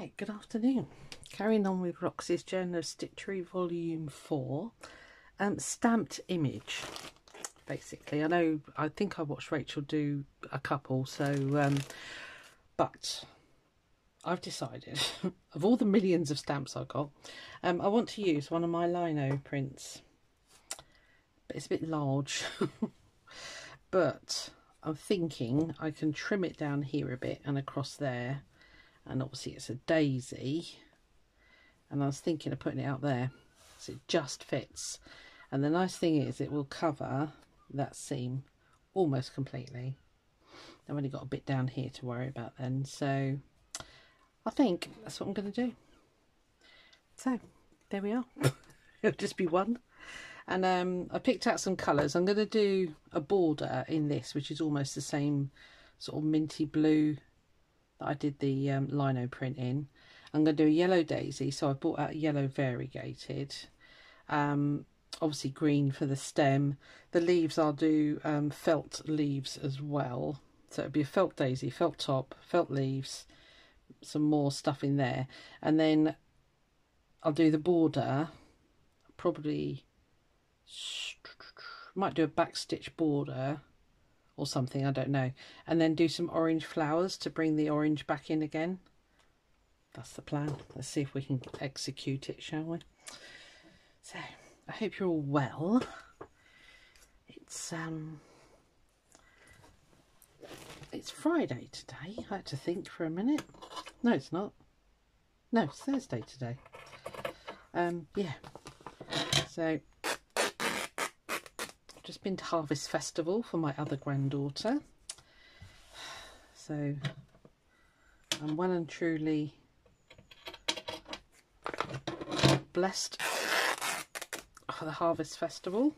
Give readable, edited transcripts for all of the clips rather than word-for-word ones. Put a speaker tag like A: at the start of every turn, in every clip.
A: Right, good afternoon. Carrying on with Roxy's Journal of Stitchery Volume 4. Stamped image, basically. I think I watched Rachel do a couple, so, but I've decided, of all the millions of stamps I've got, I want to use one of my lino prints. But it's a bit large. But I'm thinking I can trim it down here a bit and across there. And obviously it's a daisy, and I was thinking of putting it out there so it just fits. And the nice thing is it will cover that seam almost completely. I've only got a bit down here to worry about then, so I think that's what I'm going to do. So there we are. It'll just be one. And I picked out some colours. I'm going to do a border in this, which is almost the same sort of minty blue I did the lino print in. I'm going to do a yellow daisy, so I brought out yellow variegated. Obviously green for the stem. The leaves I'll do felt leaves as well. So it'll be a felt daisy, felt top, felt leaves, some more stuff in there. And then I'll do the border, probably might do a back stitch border or something, I don't know, and then do some orange flowers to bring the orange back in again. That's the plan. Let's see if we can execute it, shall we? So I hope you're all well. It's Friday today. I had to think for a minute. No, it's not. No, it's Thursday today. Yeah, so just been to Harvest Festival for my other granddaughter, so I'm well and truly blessed for the Harvest Festival.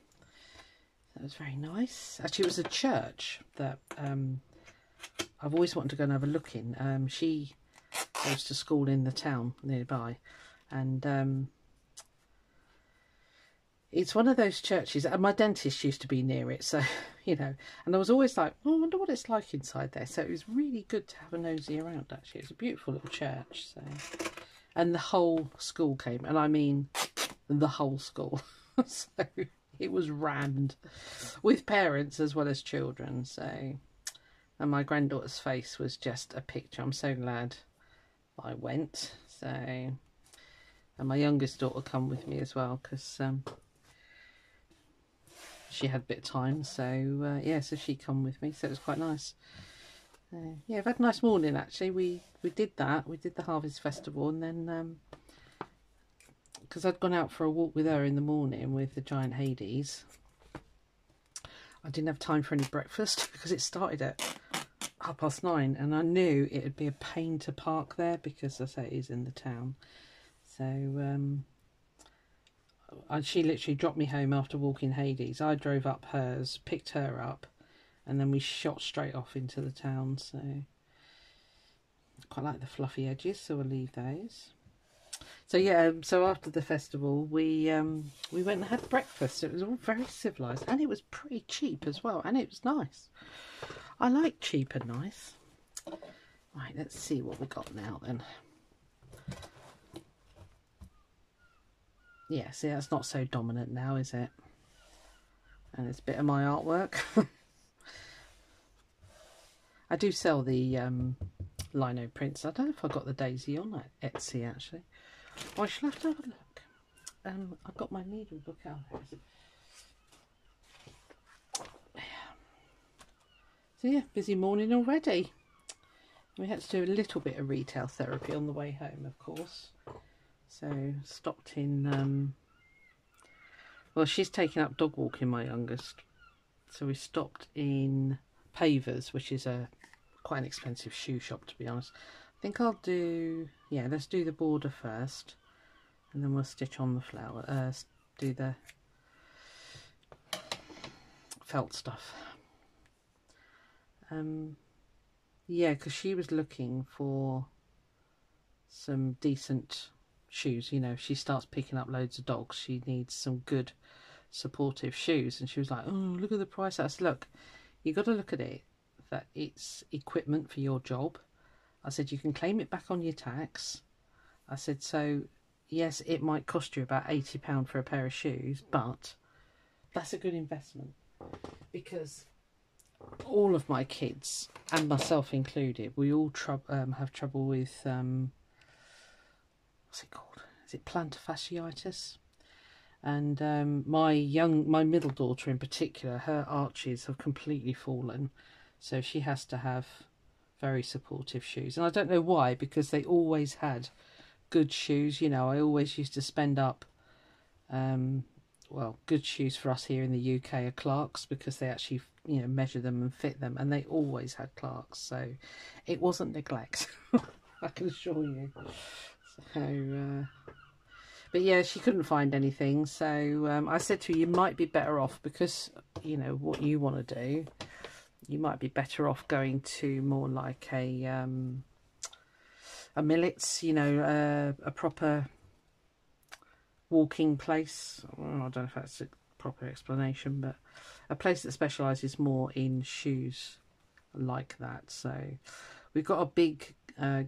A: That was very nice. Actually, it was a church that I've always wanted to go and have a look in. She goes to school in the town nearby, and it's one of those churches, and my dentist used to be near it, so, you know, and I was always like, oh, I wonder what it's like inside there. So it was really good to have a nosy around, actually. It's a beautiful little church, so, and the whole school came, and I mean the whole school. So it was rammed with parents as well as children, so, and my granddaughter's face was just a picture. I'm so glad I went, so, and my youngest daughter come with me as well, because she had a bit of time, so yeah, so she come with me, so it was quite nice. Yeah, I've had a nice morning actually. We did that, we did the Harvest Festival, and then because I'd gone out for a walk with her in the morning with the giant Hades, I didn't have time for any breakfast because it started at 9:30, and I knew it would be a pain to park there because, as I say, it is in the town. So she literally dropped me home after walking Hades. I drove up hers, picked her up, and then we shot straight off into the town. So I quite like the fluffy edges, so we'll leave those. So yeah, so after the festival we went and had breakfast. It was all very civilised, and it was pretty cheap as well, and it was nice. I like cheap and nice. Right, let's see what we got now then. Yeah, see, that's not so dominant now, is it? And it's a bit of my artwork. I do sell the lino prints. I don't know if I got the daisy on at Etsy, actually. Well, I shall have to have a look. I've got my needle book out there. So yeah, busy morning already. We had to do a little bit of retail therapy on the way home, of course. So stopped in, well, she's taken up dog walking, my youngest. So we stopped in Pavers, which is quite an expensive shoe shop, to be honest. I think I'll do, yeah, let's do the border first, and then we'll stitch on the flower, do the felt stuff. Yeah, because she was looking for some decent shoes. You know, if she starts picking up loads of dogs, she needs some good supportive shoes. And she was like, oh, look at the price. I said, look, you got to look at it that it's equipment for your job. I said, you can claim it back on your tax, I said, so yes, it might cost you about £80 for a pair of shoes, but that's a good investment, because all of my kids, and myself included, we all have trouble with, what's it called? Is it plantar fasciitis? And my middle daughter in particular, her arches have completely fallen, so she has to have very supportive shoes. And I don't know why, because they always had good shoes. You know, I always used to spend up, well, good shoes for us here in the UK are Clarks, because they actually, you know, measure them and fit them, and they always had Clarks, so it wasn't neglect. I can assure you. So but yeah, she couldn't find anything, so I said to her, you might be better off, because you know what you want to do, you might be better off going to more like a Millets, you know, a proper walking place. Well, I don't know if that's a proper explanation, but a place that specialises more in shoes like that. So we've got a big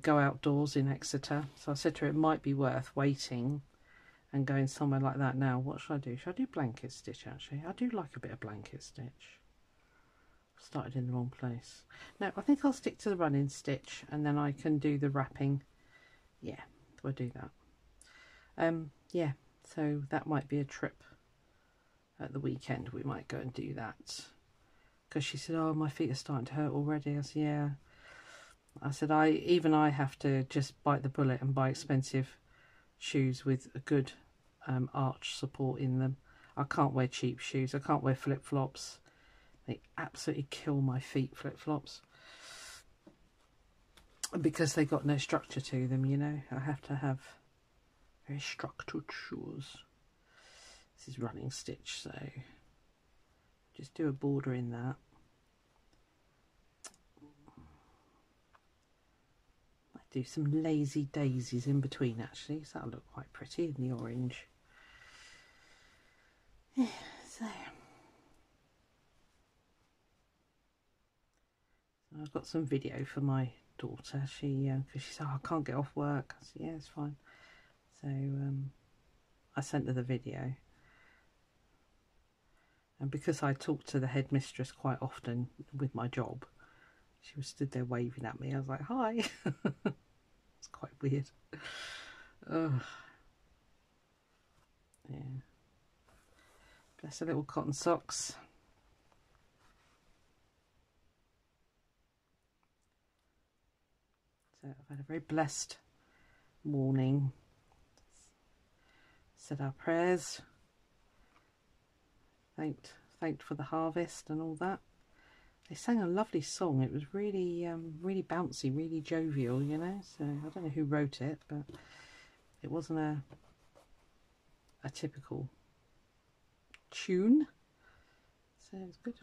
A: go outdoors in Exeter, so I said to her it might be worth waiting and going somewhere like that. Now what should I do? Should I do blanket stitch? Actually, I do like a bit of blanket stitch. Started in the wrong place. No, I think I'll stick to the running stitch, and then I can do the wrapping. Yeah, we'll do that. Yeah, so that might be a trip at the weekend. We might go and do that, because she said, oh, my feet are starting to hurt already. I said, yeah. I said, I have to just bite the bullet and buy expensive shoes with a good arch support in them. I can't wear cheap shoes. I can't wear flip-flops. They absolutely kill my feet, flip-flops, because they got no structure to them, you know. I have to have very structured shoes. This is running stitch, so just do a border in that. Might do some lazy daisies in between, actually, so that'll look quite pretty in the orange. Yeah, so I've got some video for my daughter. She, because she said, oh, I can't get off work. I said, yeah, it's fine. So I sent her the video. And because I talk to the headmistress quite often with my job, she was stood there waving at me. I was like, hi. It's quite weird. Ugh. Yeah. Bless her little cotton socks. So I've had a very blessed morning. Said our prayers. Thanked for the harvest and all that. They sang a lovely song. It was really, really bouncy, really jovial, you know. So I don't know who wrote it, but it wasn't a typical tune. So it was good.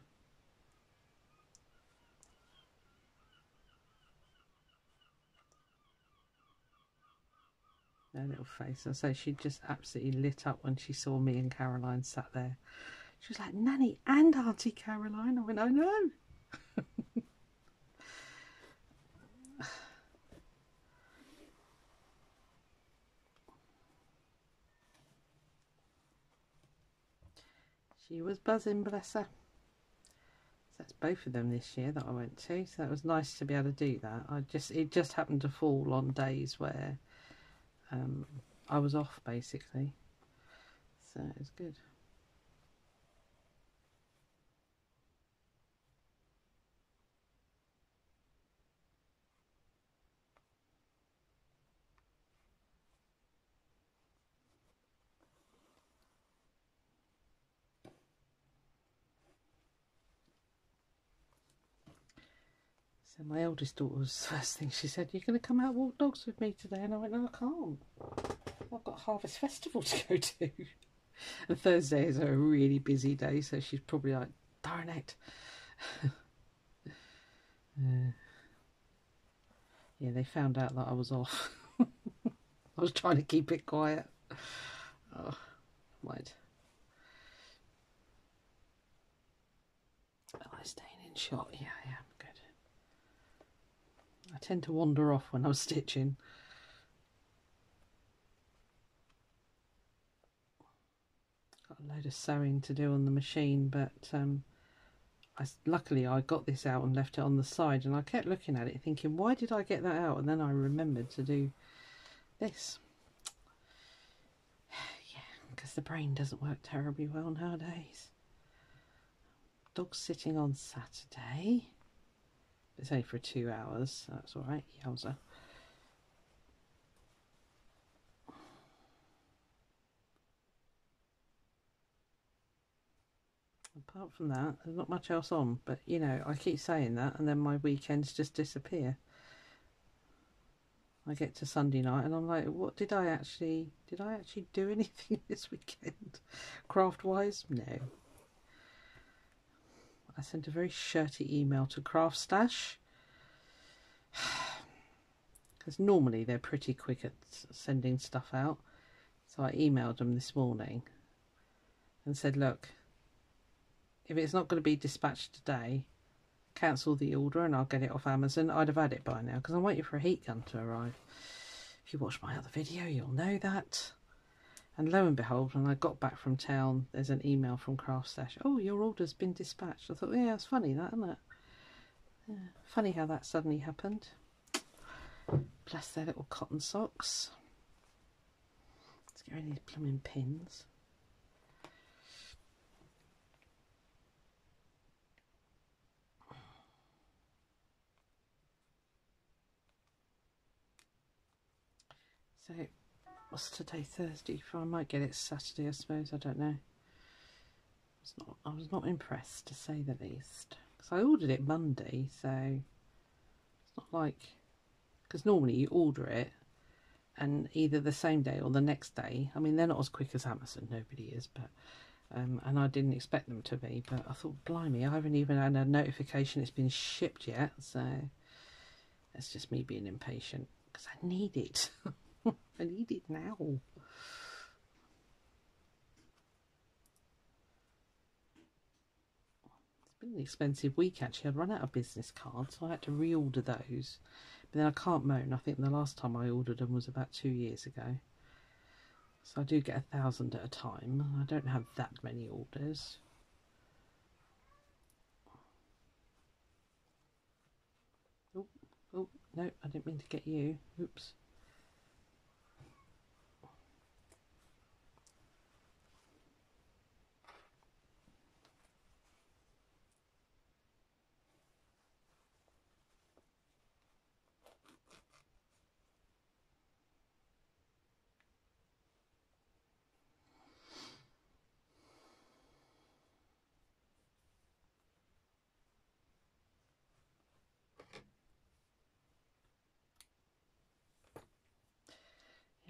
A: Their little face. And so she just absolutely lit up when she saw me and Caroline sat there. She was like, Nanny and Auntie Caroline. I went, I know. She was buzzing, bless her. So that's both of them this year that I went to. So that was nice to be able to do that. It just happened to fall on days where I was off, basically. So it was good. So my eldest daughter's first thing she said, you're going to come out and walk dogs with me today? And I went, no, I can't. I've got Harvest Festival to go to. And Thursday is a really busy day, so she's probably like, darn it. Yeah, they found out that I was off. I was trying to keep it quiet. Oh, mind. Am I staying in shot? Yeah, I am. Good. I tend to wander off when I'm stitching. a load of sewing to do on the machine, but luckily I got this out and left it on the side, and I kept looking at it thinking, why did I get that out? And then I remembered to do this. Yeah, because the brain doesn't work terribly well nowadays. Dog's sitting on Saturday. It's only for 2 hours, so that's alright. Yowza. Apart from that, there's not much else on, but you know, I keep saying that and then my weekends just disappear. I get to Sunday night and I'm like, what did I actually do anything this weekend? Craft wise? No. I sent a very shirty email to Craft Stash because normally they're pretty quick at sending stuff out. So I emailed them this morning and said, look, if it's not going to be dispatched today, cancel the order and I'll get it off Amazon. I'd have had it by now because I'm waiting for a heat gun to arrive. If you watch my other video, you'll know that. And lo and behold, when I got back from town, there's an email from Craft Stash. Oh, your order's been dispatched. I thought, yeah, it's funny that, isn't it? Yeah, funny how that suddenly happened. Bless their little cotton socks. Let's get rid of these plumbing pins. So, what's today? Thursday? I might get it Saturday, I suppose. I don't know. I was not impressed, to say the least. Because I ordered it Monday, so it's not like... Because normally you order it and either the same day or the next day. I mean, they're not as quick as Amazon, nobody is, but... and I didn't expect them to be, but I thought, blimey, I haven't even had a notification it's been shipped yet, so... That's just me being impatient, because I need it. I need it now. It's been an expensive week actually. I'd run out of business cards, so I had to reorder those. But then I can't moan. I think the last time I ordered them was about 2 years ago. So I do get 1,000 at a time. I don't have that many orders. Oh, oh, no, I didn't mean to get you. Oops.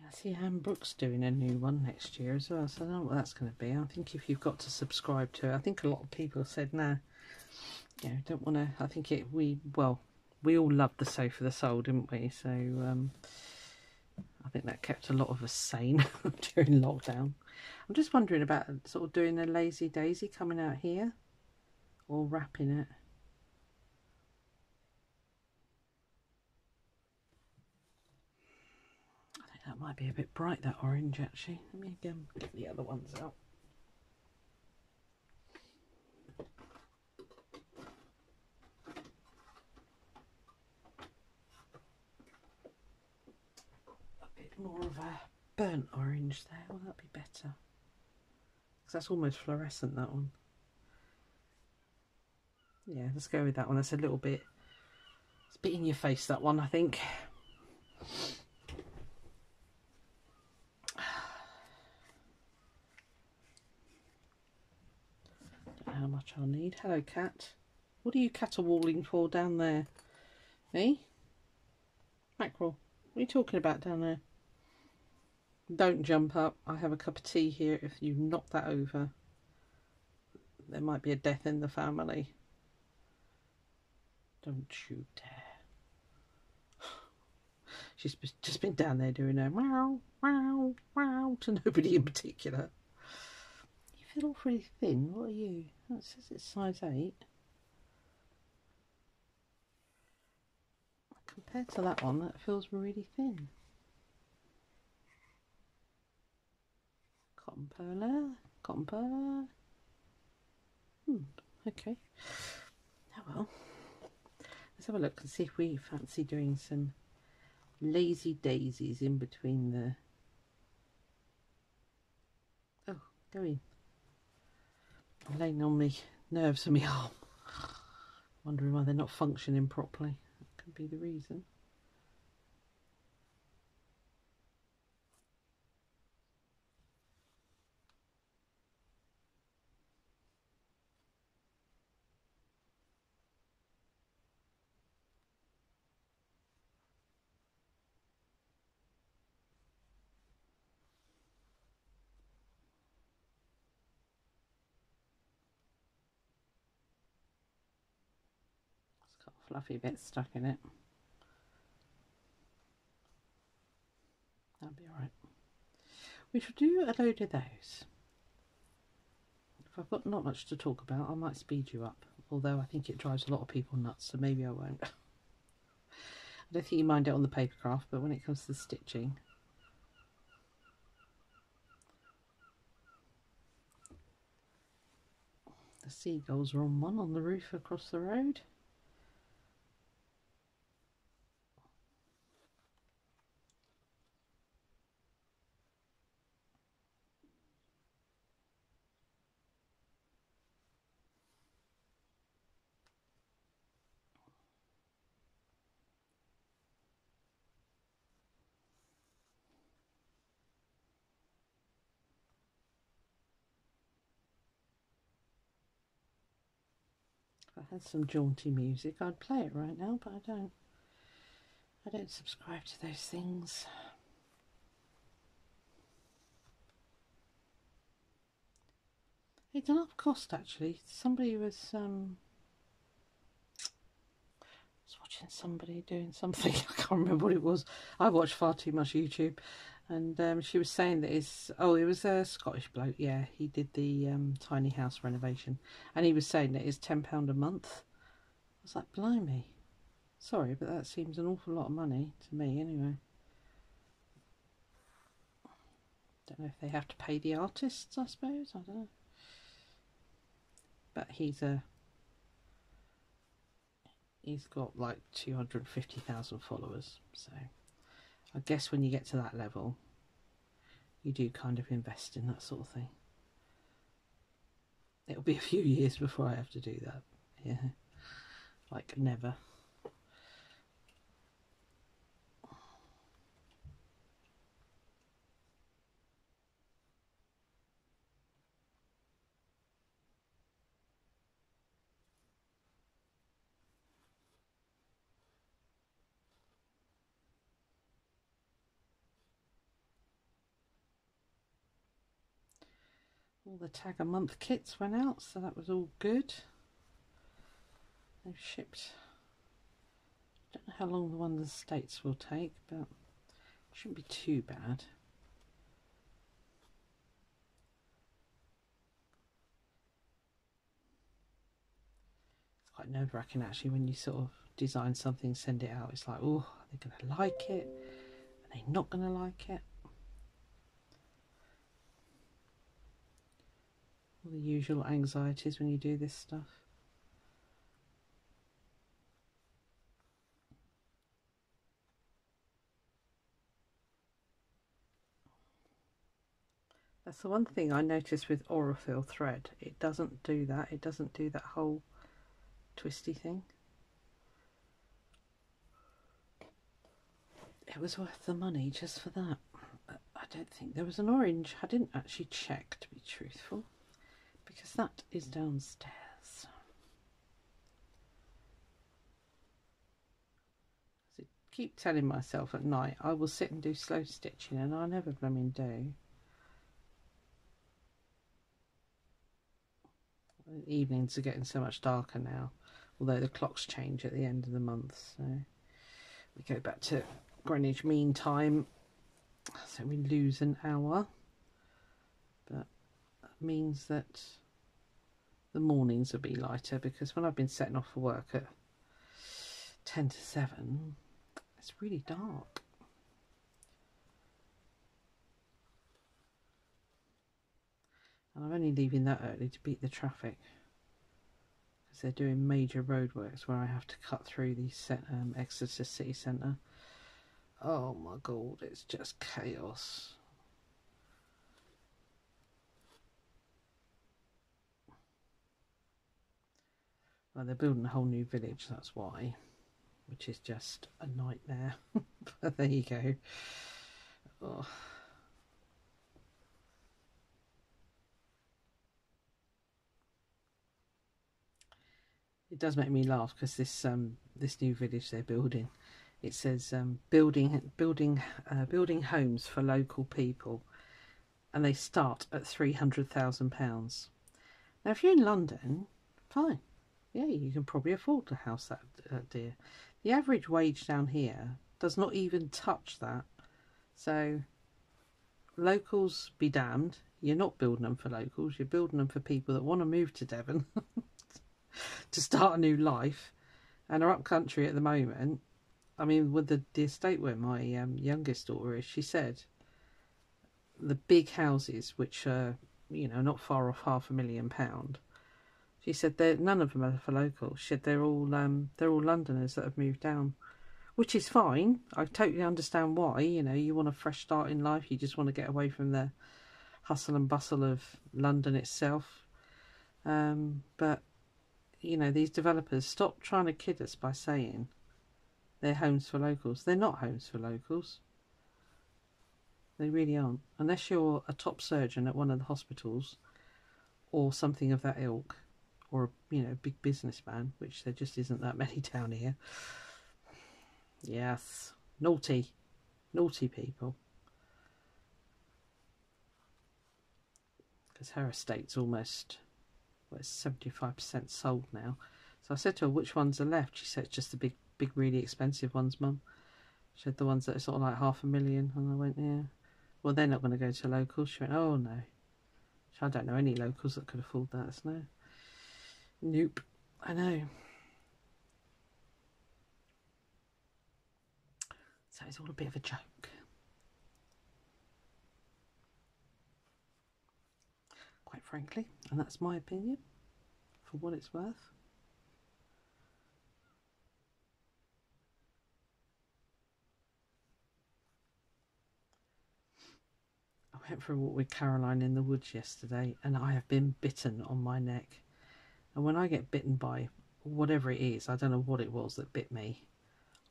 A: I see Anne Brooks doing a new one next year as well, so I don't know what that's going to be. I think if you've got to subscribe to it, I think a lot of people said, no, you know, don't want to. I think we all loved the Sofa the Soul, didn't we? So I think that kept a lot of us sane during lockdown. I'm just wondering about sort of doing a Lazy Daisy coming out here or wrapping it. That might be a bit bright, that orange, actually. Let me again get the other ones out. A bit more of a burnt orange there. Will that be better? Because that's almost fluorescent, that one. Yeah, let's go with that one. That's a little bit... It's a bit in your face, that one, I think. How much I'll need. Hello, cat. What are you caterwauling for down there? Eh? Mackerel, what are you talking about down there? Don't jump up. I have a cup of tea here. If you knock that over, there might be a death in the family. Don't you dare. She's just been down there doing her meow, meow, meow to nobody in particular. You feel awfully thin. What are you? That says it's size 8. Compared to that one, that feels really thin. Cotton pearler. cotton bud. Okay. Oh well. Let's have a look and see if we fancy doing some lazy daisies in between the... Oh, go in. I'm laying on my nerves of my arm. Wondering why they're not functioning properly. That could be the reason. It's got a fluffy bit stuck in it. That'll be alright. We should do a load of those. If I've got not much to talk about, I might speed you up. Although I think it drives a lot of people nuts, so maybe I won't. I don't think you mind it on the paper craft, but when it comes to the stitching... The seagulls are on one on the roof across the road. If I had some jaunty music, I'd play it right now, but I don't. I don't subscribe to those things. It's enough cost actually. Somebody was watching somebody doing something. I can't remember what it was. I watch far too much YouTube, and she was saying that it was a Scottish bloke. Yeah, he did the tiny house renovation, and he was saying that it's £10 a month. I was like, blimey. Sorry, but that seems an awful lot of money to me anyway. Don't know if they have to pay the artists, I suppose. I don't know. But he's got like 250,000 followers, so I guess when you get to that level, you do kind of invest in that sort of thing. It'll be a few years before I have to do that. Yeah, like never. All the tag a month kits went out, so that was all good. They've shipped. Don't know how long the one in the States will take, but it shouldn't be too bad. It's quite nerve-wracking actually when you sort of design something, send it out. It's like, oh, are they going to like it? Are they not going to like it? All the usual anxieties when you do this stuff. That's the one thing I noticed with Aurifil thread. It doesn't do that. It doesn't do that whole twisty thing. It was worth the money just for that. I don't think there was an orange. I didn't actually check, to be truthful, because that is downstairs. I keep telling myself at night I will sit and do slow stitching, and I never blooming do. The evenings are getting so much darker now, although the clocks change at the end of the month, so we go back to Greenwich Mean Time, so we lose an hour, but that means that the mornings will be lighter, because when I've been setting off for work at 10 to 7, it's really dark. And I'm only leaving that early to beat the traffic, because they're doing major roadworks where I have to cut through the Exeter city centre. Oh my god, it's just chaos. Well, they're building a whole new village, that's why, which is just a nightmare. But there you go. Oh. It does make me laugh because this new village they're building, it says building homes for local people, and they start at £300,000. Now, if you're in London, fine, yeah, you can probably afford to house that dear. The average wage down here does not even touch that. So locals be damned. You're not building them for locals. You're building them for people that want to move to Devon to start a new life and are up country at the moment. I mean, with the estate where my youngest daughter is, she said the big houses, which are, you know, not far off £500,000, she said none of them are for locals. She said they're all Londoners that have moved down, which is fine. I totally understand why. You know, you want a fresh start in life. You just want to get away from the hustle and bustle of London itself. But you know, these developers, stop trying to kid us by saying they're homes for locals. They're not homes for locals. They really aren't. Unless you're a top surgeon at one of the hospitals or something of that ilk, or, you know, big businessman, which there just isn't that many down here. Yes. Naughty. Naughty people. Because her estate's almost, well, it's 75% sold now. So I said to her, which ones are left? She said, it's just the big, really expensive ones, Mum. She said, the ones that are sort of like £500,000. And I went, yeah. Well, they're not going to go to locals. She went, oh, no. I don't know any locals that could afford that. No. Nope. I know. So it's all a bit of a joke. Quite frankly. And that's my opinion, for what it's worth. I went for a walk with Caroline in the woods yesterday, and I have been bitten on my neck. And when I get bitten by whatever it is, I don't know what it was that bit me,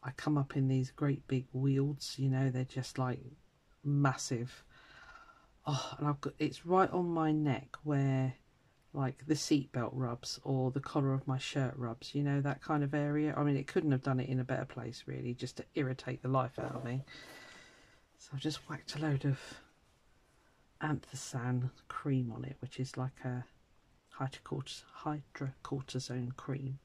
A: I come up in these great big wealds, you know, they're just like massive. Oh, and it's right on my neck where like the seatbelt rubs or the collar of my shirt rubs, you know, that kind of area. I mean, it couldn't have done it in a better place, really, just to irritate the life out of me. So I've just whacked a load of anthracene cream on it, which is like a hydrocortisone cream.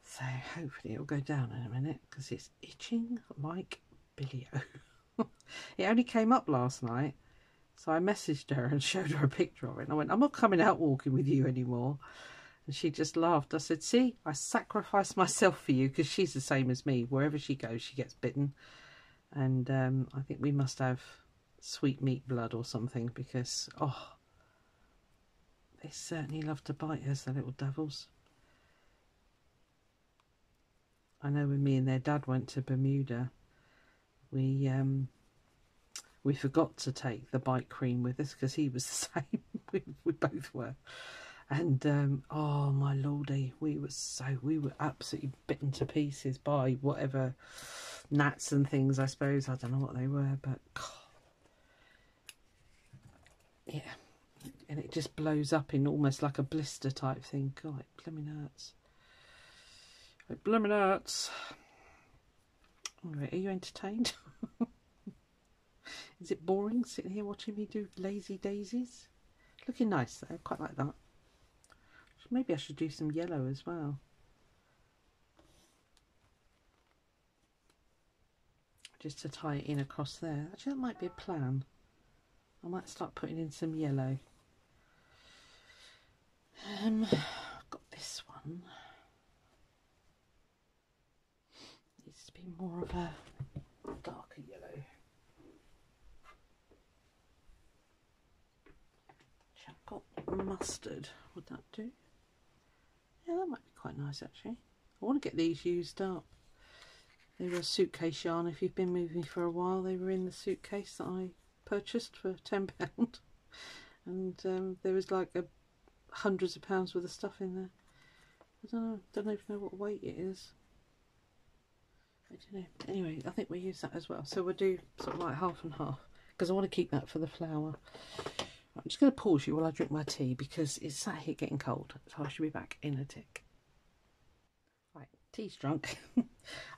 A: So hopefully it'll go down in a minute, because it's itching like Billy-o. It only came up last night, so I messaged her and showed her a picture of it. And I went, I'm not coming out walking with you anymore. And she just laughed. I said, see, I sacrificed myself for you, because she's the same as me. Wherever she goes, she gets bitten. And I think we must have sweet meat blood or something, because, oh, they certainly love to bite us, the little devils. I know when me and their dad went to Bermuda, we forgot to take the bite cream with us, because he was the same. we both were. And oh my lordy, we were absolutely bitten to pieces by whatever gnats and things, I suppose. I don't know what they were, but God. Yeah. And it just blows up in almost like a blister type thing. God, it blooming hurts. It blooming hurts. Anyway, are you entertained? Is it boring sitting here watching me do lazy daisies? Looking nice though, quite like that. Maybe I should do some yellow as well. Just to tie it in across there. Actually, that might be a plan. I might start putting in some yellow. I've got this one. Needs to be more of a darker yellow. mustard. Would that do? Yeah, that might be quite nice actually. I want to get these used up. They were a suitcase yarn. If you've been with me for a while, they were in the suitcase that I purchased for £10. And there was like hundreds of pounds worth of stuff in there. I don't even know what weight it is. I don't know. Anyway, I think we'll use that as well. So we'll do sort of like half and half, because I want to keep that for the flower. I'm just going to pause you while I drink my tea, because it's sat here getting cold. So I should be back in a tick. Right, tea's drunk.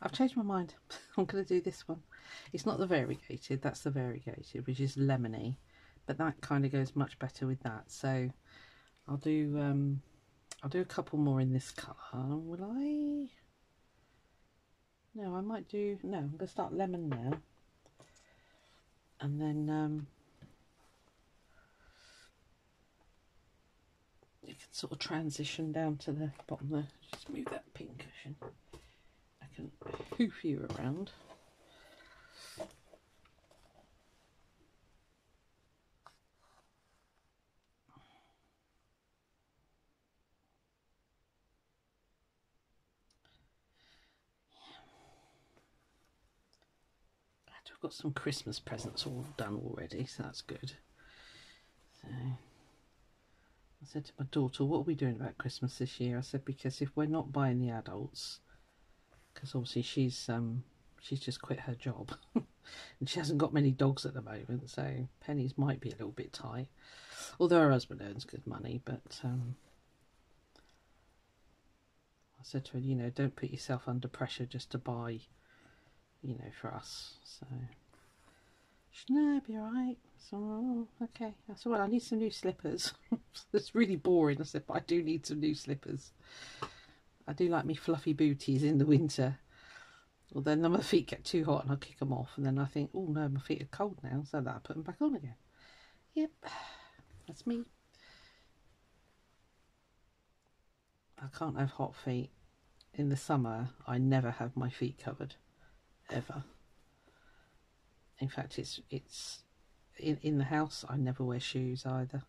A: I've changed my mind. I'm going to do this one. It's not the variegated, that's the variegated, which is lemony. But that kind of goes much better with that. So I'll do a couple more in this colour. Will I? No, I might do... No, I'm going to start lemon now. And then you can sort of transition down to the bottom there. Just move that pink cushion. I can hoof you around. I've got some Christmas presents all done already, so that's good. So I said to my daughter, what are we doing about Christmas this year? I said, because if we're not buying the adults, because obviously she's just quit her job and she hasn't got many dogs at the moment, so pennies might be a little bit tight, although her husband earns good money. But I said to her, you know, don't put yourself under pressure just to buy, you know, for us. So she said, no, it'll be alright. So, oh, okay. I said, well, I need some new slippers. It's really boring. I said, but I do need some new slippers. I do like me fluffy booties in the winter. Well, then my feet get too hot and I kick them off. And then I think, oh no, my feet are cold now. So that I put them back on again. Yep, that's me. I can't have hot feet. In the summer, I never have my feet covered. Ever. In fact, it's in the house, I never wear shoes either.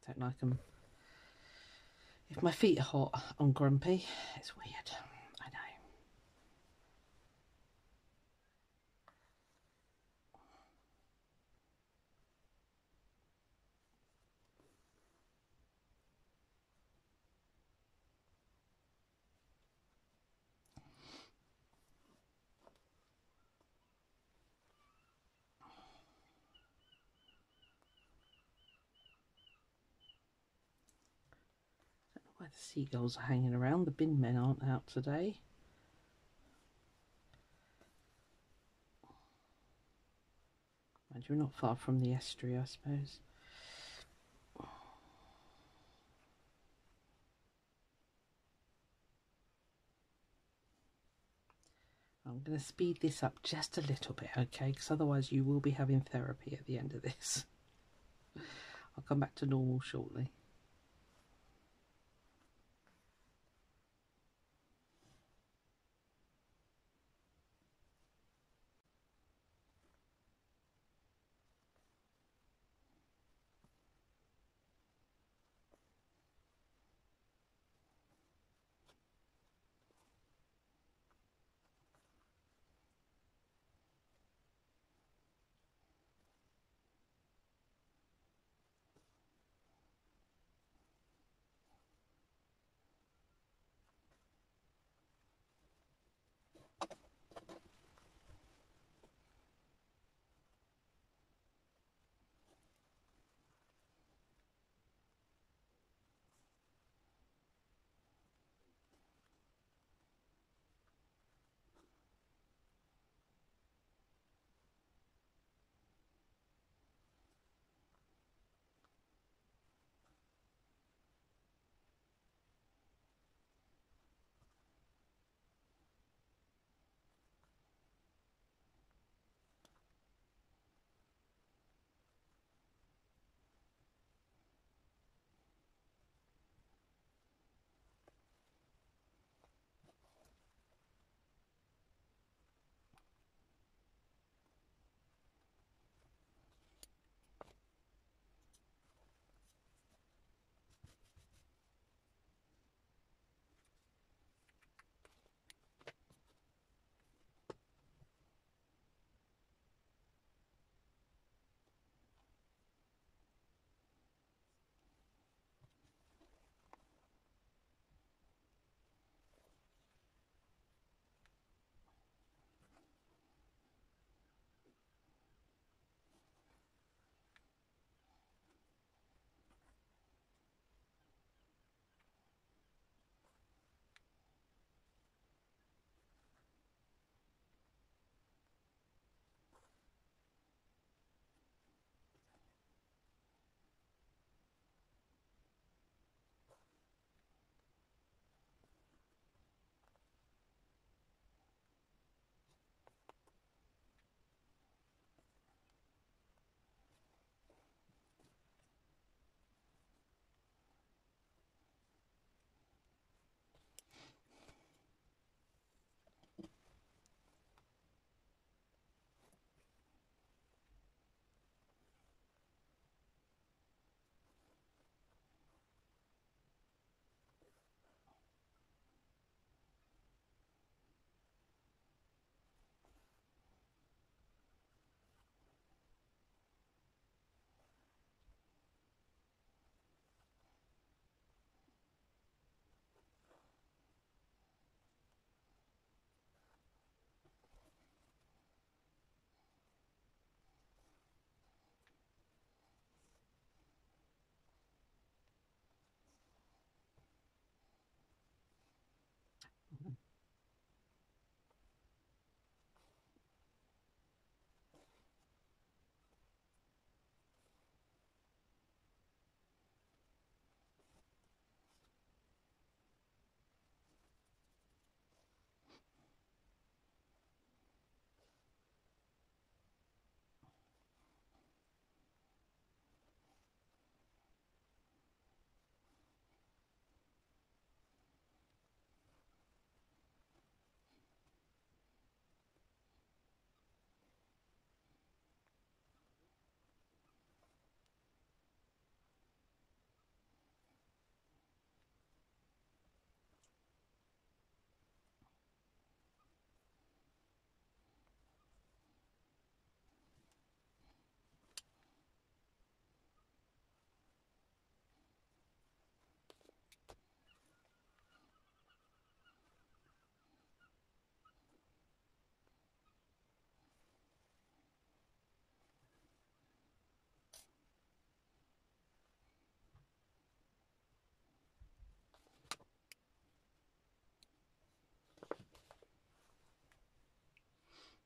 A: Don't like them. If my feet are hot, I'm grumpy. It's weird. I know. Where the seagulls are hanging around. The bin men aren't out today. And you're not far from the estuary, I suppose. I'm going to speed this up just a little bit, okay? Because otherwise you will be having therapy at the end of this. I'll come back to normal shortly.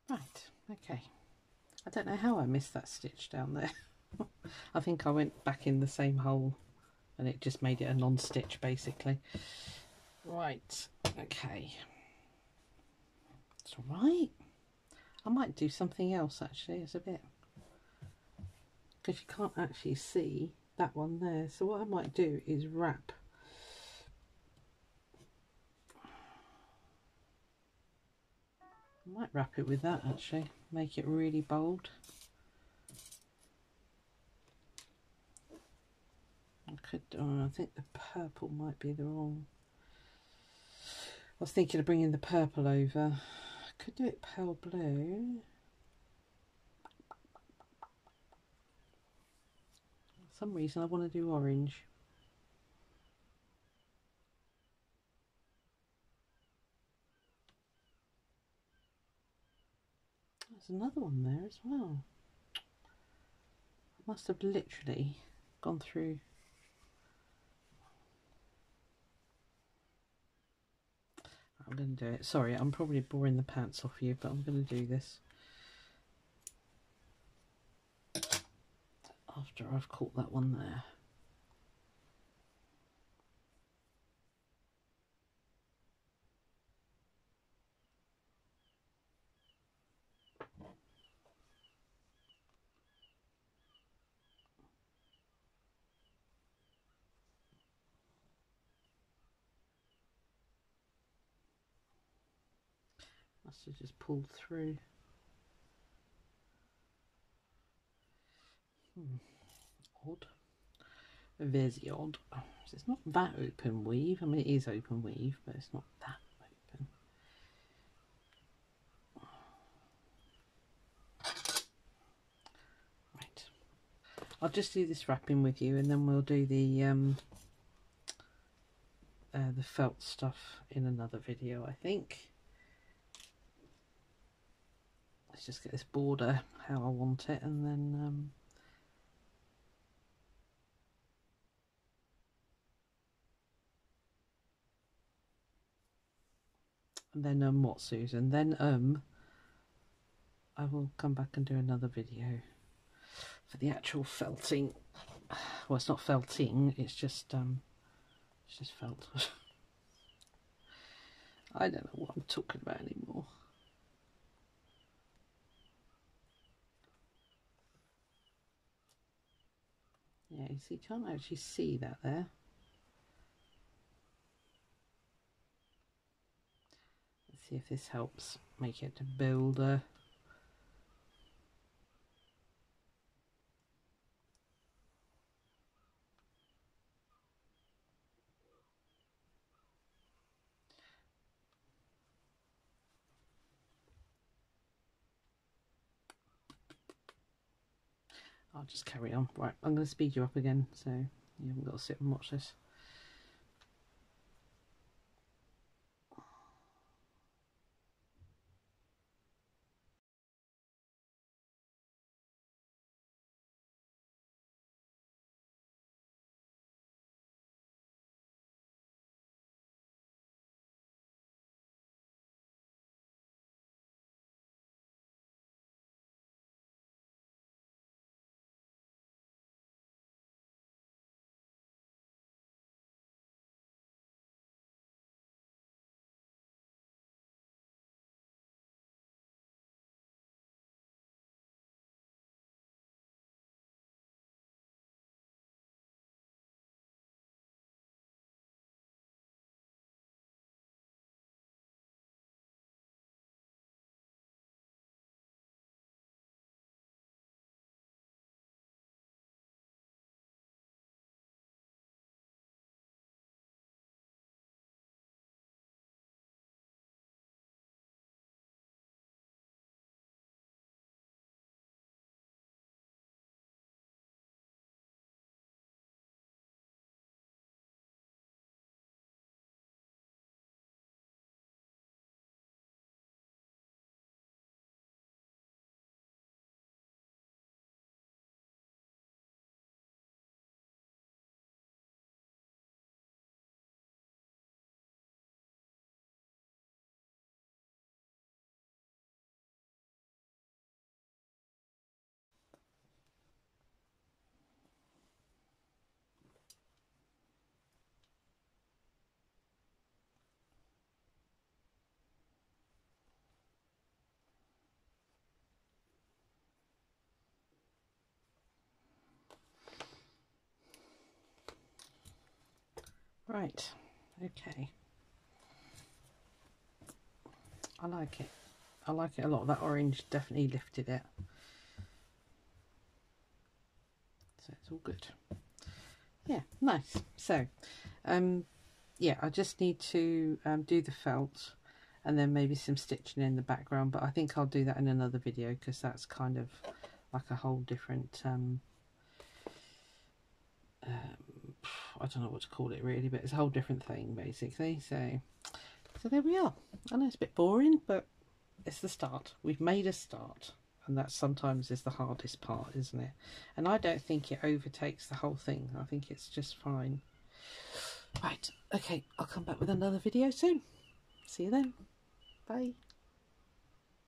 A: Right, okay. I don't know how I missed that stitch down there. I think I went back in the same hole and it just made it a non-stitch basically. Right, okay. It's alright. I might do something else actually. It's a bit, because you can't actually see that one there. So what I might do is wrap. I might wrap it with that actually. Make it really bold. I could, I think the purple might be the wrong. I was thinking of bringing the purple over. I could do it pale blue. For some reason I want to do orange. There's another one there as well. I must have literally gone through. I'm going to do it. Sorry, I'm probably boring the pants off you, but I'm going to do this after I've caught that one there. Must have just pulled through. Odd. Very odd. So it's not that open weave. I mean, it is open weave, but it's not that open. Right. I'll just do this wrapping with you, and then we'll do the felt stuff in another video, I think. Let's just get this border how I want it, and then what, Susan? Then I will come back and do another video for the actual felting. Well, it's not felting, it's just felt. I don't know what I'm talking about anymore. Yeah, you see, you can't actually see that there. Let's see if this helps make it bolder. I'll just carry on. Right, I'm going to speed you up again, so you haven't got to sit and watch this. Right, okay. I like it. I like it a lot. That orange definitely lifted it. So it's all good. Yeah, nice. So, yeah, I just need to do the felt and then maybe some stitching in the background. But I think I'll do that in another video because that's kind of like a whole different... I don't know what to call it really, but it's a whole different thing basically. So there we are. I know it's a bit boring, but it's the start. We've made a start, and that sometimes is the hardest part, isn't it? And I don't think it overtakes the whole thing. I think it's just fine. Right, okay, I'll come back with another video soon. See you then. Bye.